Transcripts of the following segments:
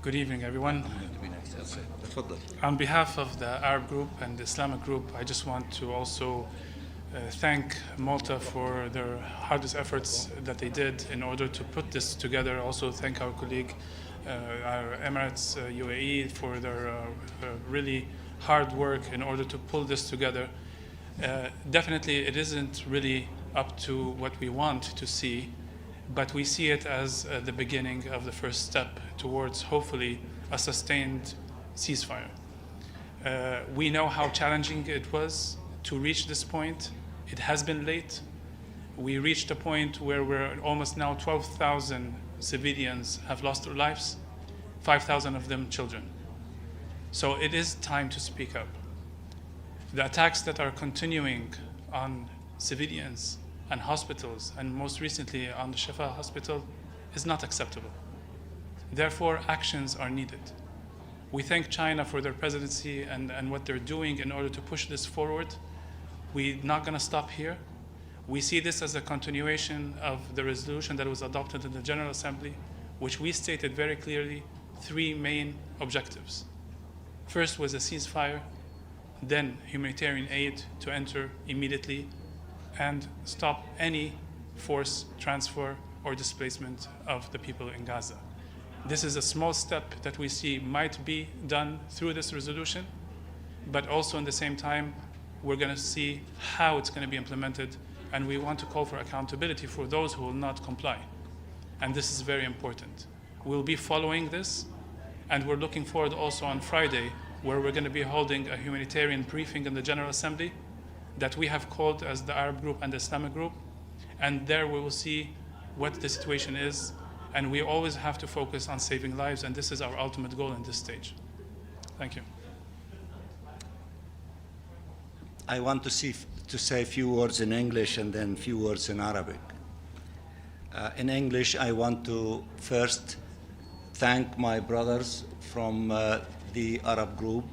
Good evening, everyone. On behalf of the Arab group and the Islamic group, I just want to also thank Malta for their hardest efforts that they did in order to put this together. Also thank our colleague, our Emirates, UAE, for their really hard work in order to pull this together. Definitely, it isn't really up to what we want to see, but we see it as the beginning of the first step towards, hopefully, a sustained ceasefire. We know how challenging it was to reach this point. It has been late. We reached a point where we're almost now 12,000 civilians have lost their lives, 5,000 of them children. So it is time to speak up. The attacks that are continuing on civilians and hospitals, and most recently on the Shifa hospital, is not acceptable. Therefore, actions are needed. We thank China for their presidency and what they're doing in order to push this forward. We're not going to stop here. We see this as a continuation of the resolution that was adopted in the General Assembly, which we stated very clearly 3 main objectives. First was a ceasefire, then humanitarian aid to enter immediately, and stop any forced transfer or displacement of the people in Gaza. This is a small step that we see might be done through this resolution, but also in the same time, we're going to see how it's going to be implemented, and we want to call for accountability for those who will not comply. And this is very important. We'll be following this, and we're looking forward also on Friday, where we're going to be holding a humanitarian briefing in the General Assembly that we have called as the Arab group and the Islamic group. And there we will see what the situation is. And we always have to focus on saving lives. And this is our ultimate goal in this stage. Thank you. I want to say a few words in English and then a few words in Arabic. In English, I want to first thank my brothers from the Arab group,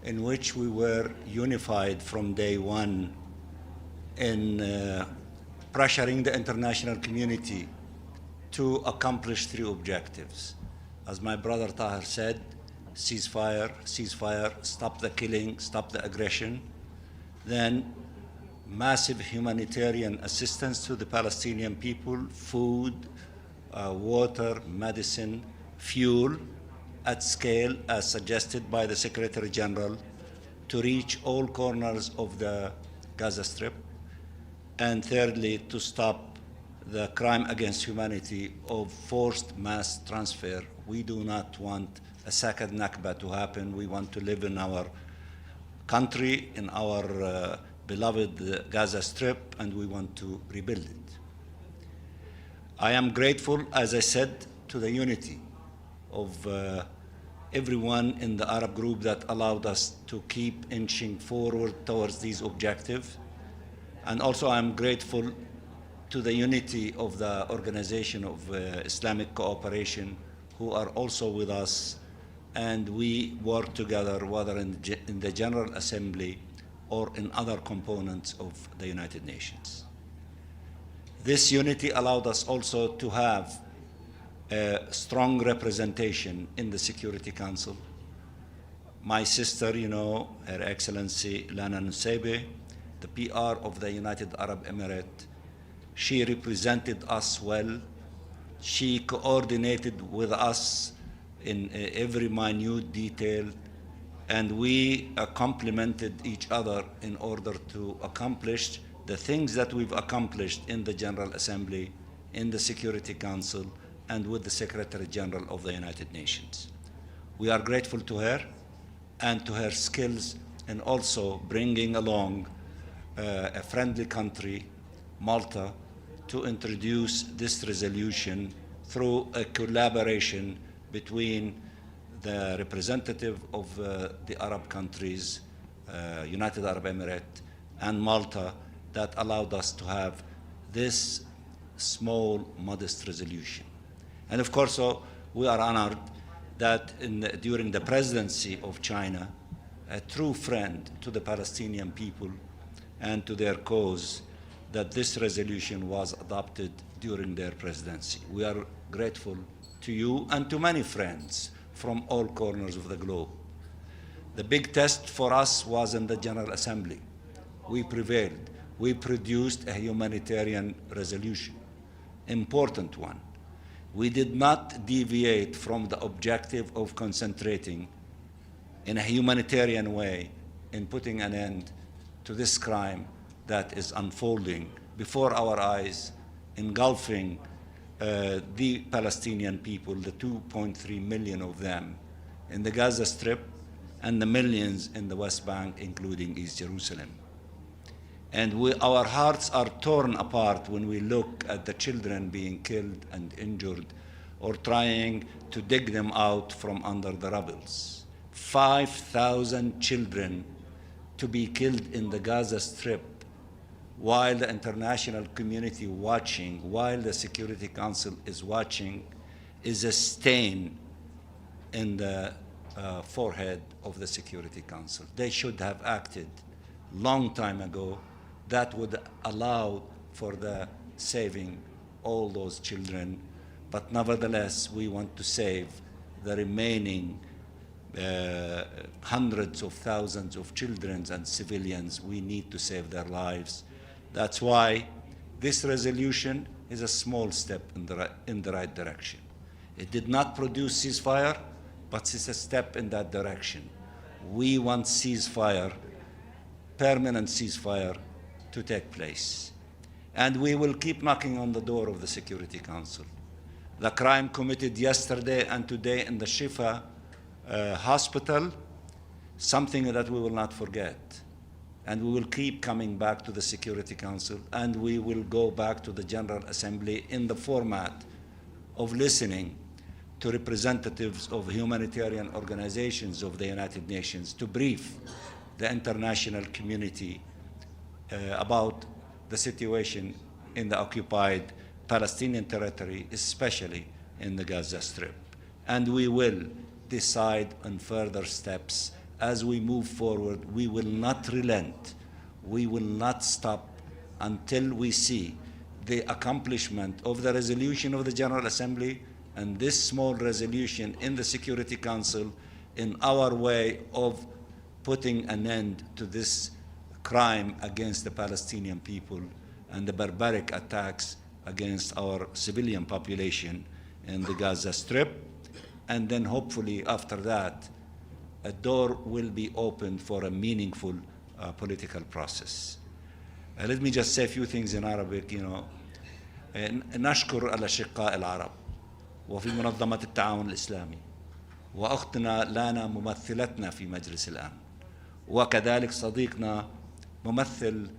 in which we were unified from day one in pressuring the international community to accomplish 3 objectives. As my brother Tahir said, ceasefire, stop the killing, stop the aggression, then massive humanitarian assistance to the Palestinian people, food, water, medicine, fuel, at scale as suggested by the Secretary General to reach all corners of the Gaza Strip. And thirdly, to stop the crime against humanity of forced mass transfer. We do not want a second Nakba to happen. We want to live in our country, in our beloved Gaza Strip, and we want to rebuild it. I am grateful, as I said, to the unity of everyone in the Arab group that allowed us to keep inching forward towards these objectives. And also I'm grateful to the unity of the Organization of Islamic Cooperation, who are also with us, and we work together whether in the General Assembly or in other components of the United Nations. This unity allowed us also to have a strong representation in the Security Council. My sister, Her Excellency Lana Nusseibeh, the PR of the United Arab Emirates, she represented us well. She coordinated with us in every minute detail, and we complemented each other in order to accomplish the things that we've accomplished in the General Assembly, in the Security Council, and with the Secretary General of the United Nations. We are grateful to her and to her skills in also bringing along a friendly country, Malta, to introduce this resolution through a collaboration between the representative of the Arab countries, United Arab Emirates, and Malta, that allowed us to have this small, modest resolution. And of course, we are honored that during the presidency of China, a true friend to the Palestinian people and to their cause, that this resolution was adopted during their presidency. We are grateful to you and to many friends from all corners of the globe. The big test for us was in the General Assembly. We prevailed. We produced a humanitarian resolution, important one. We did not deviate from the objective of concentrating in a humanitarian way in putting an end to this crime that is unfolding before our eyes, engulfing the Palestinian people, the 2.3 million of them in the Gaza Strip and the millions in the West Bank, including East Jerusalem. And our hearts are torn apart when we look at the children being killed and injured or trying to dig them out from under the rubbles. 5,000 children to be killed in the Gaza Strip while the international community watching, while the Security Council is watching, is a stain in the forehead of the Security Council. They should have acted long time ago. That would allow for the saving all those children. But nevertheless, we want to save the remaining hundreds of thousands of children and civilians. We need to save their lives. That's why this resolution is a small step in the right direction. It did not produce ceasefire, but it's a step in that direction. We want ceasefire, permanent ceasefire, to take place. And we will keep knocking on the door of the Security Council. The crime committed yesterday and today in the Shifa hospital, something that we will not forget. And we will keep coming back to the Security Council, and we will go back to the General Assembly in the format of listening to representatives of humanitarian organizations of the United Nations to brief the international community about the situation in the occupied Palestinian territory, especially in the Gaza Strip. And we will decide on further steps as we move forward. We will not relent. We will not stop until we see the accomplishment of the resolution of the General Assembly and this small resolution in the Security Council in our way of putting an end to this crime against the Palestinian people and the barbaric attacks against our civilian population in the Gaza Strip. And then hopefully after that, a door will be opened for a meaningful political process. Let me just say a few things in Arabic. نشكر الأشقاء العرب وفي منظمة التعاون الإسلامي وأختنا لانا ممثلتنا في مجلس الأمن، وكذلك صديقنا ممثل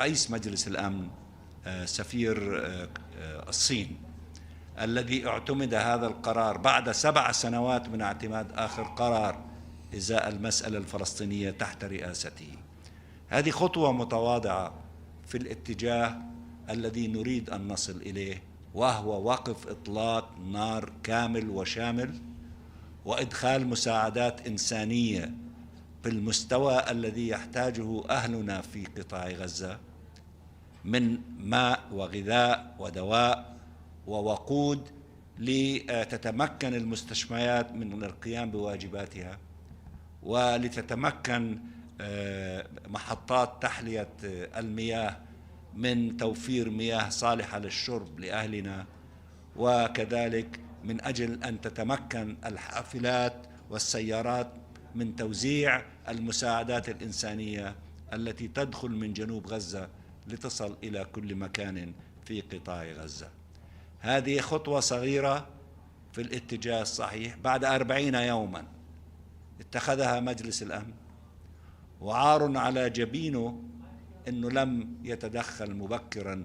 رئيس مجلس الأمن سفير الصين الذي اعتمد هذا القرار بعد 7 سنوات من اعتماد آخر قرار إزاء المسألة الفلسطينية تحت رئاسته. هذه خطوة متواضعة في الاتجاه الذي نريد أن نصل إليه، وهو وقف إطلاق نار كامل وشامل وإدخال مساعدات إنسانية بالمستوى الذي يحتاجه أهلنا في قطاع غزة من ماء وغذاء ودواء ووقود لتتمكن المستشفيات من القيام بواجباتها، ولتتمكن محطات تحلية المياه من توفير مياه صالحة للشرب لأهلنا، وكذلك من أجل أن تتمكن الحافلات والسيارات من توزيع المساعدات الإنسانية التي تدخل من جنوب غزة لتصل إلى كل مكان في قطاع غزة. هذه خطوة صغيرة في الاتجاه الصحيح بعد 40 يوما اتخذها مجلس الأمن، وعار على جبينه أنه لم يتدخل مبكرا،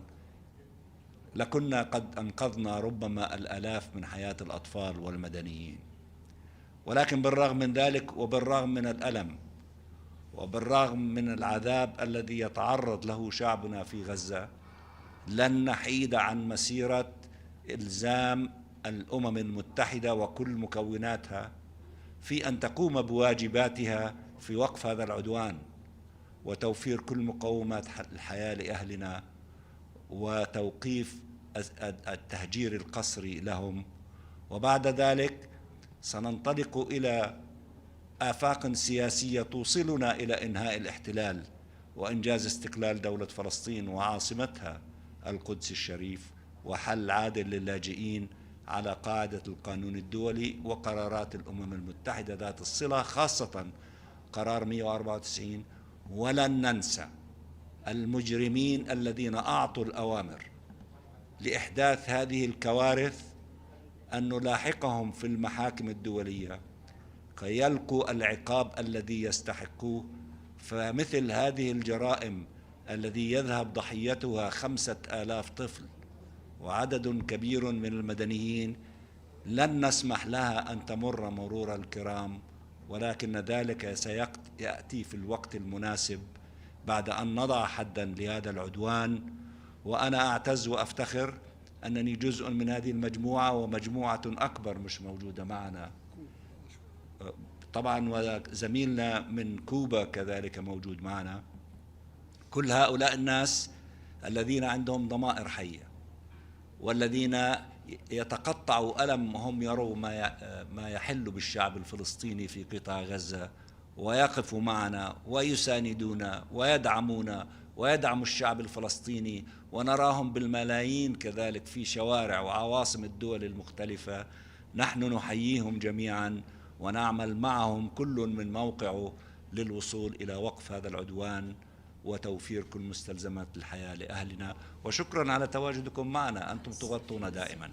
لكنا قد أنقذنا ربما الآلاف من حياة الأطفال والمدنيين. ولكن بالرغم من ذلك وبالرغم من الألم وبالرغم من العذاب الذي يتعرض له شعبنا في غزة، لن نحيد عن مسيرة إلزام الأمم المتحدة وكل مكوناتها في أن تقوم بواجباتها في وقف هذا العدوان وتوفير كل مقومات الحياة لأهلنا وتوقيف التهجير القسري لهم. وبعد ذلك سننطلق إلى آفاق سياسية توصلنا إلى إنهاء الاحتلال وإنجاز استقلال دولة فلسطين وعاصمتها القدس الشريف، وحل عادل للاجئين على قاعدة القانون الدولي وقرارات الأمم المتحدة ذات الصلة، خاصة قرار 194. ولن ننسى المجرمين الذين أعطوا الأوامر لإحداث هذه الكوارث أن نلاحقهم في المحاكم الدولية كي يلقوا العقاب الذي يستحقوه. فمثل هذه الجرائم الذي يذهب ضحيتها 5000 طفل وعدد كبير من المدنيين لن نسمح لها أن تمر مرور الكرام، ولكن ذلك سيأتي في الوقت المناسب بعد أن نضع حدا لهذا العدوان. وأنا أعتز وأفتخر أنني جزء من هذه المجموعة، ومجموعة أكبر مش موجودة معنا طبعا، وزميلنا من كوبا كذلك موجود معنا. كل هؤلاء الناس الذين عندهم ضمائر حية والذين يتقطعوا ألم وهم يروا ما يحل بالشعب الفلسطيني في قطاع غزة، ويقفوا معنا ويساندونا ويدعمونا ويدعموا الشعب الفلسطيني، ونراهم بالملايين كذلك في شوارع وعواصم الدول المختلفة. نحن نحييهم جميعا ونعمل معهم كل من موقعه للوصول إلى وقف هذا العدوان وتوفير كل مستلزمات الحياة لأهلنا. وشكرا على تواجدكم معنا، أنتم تغطون دائما.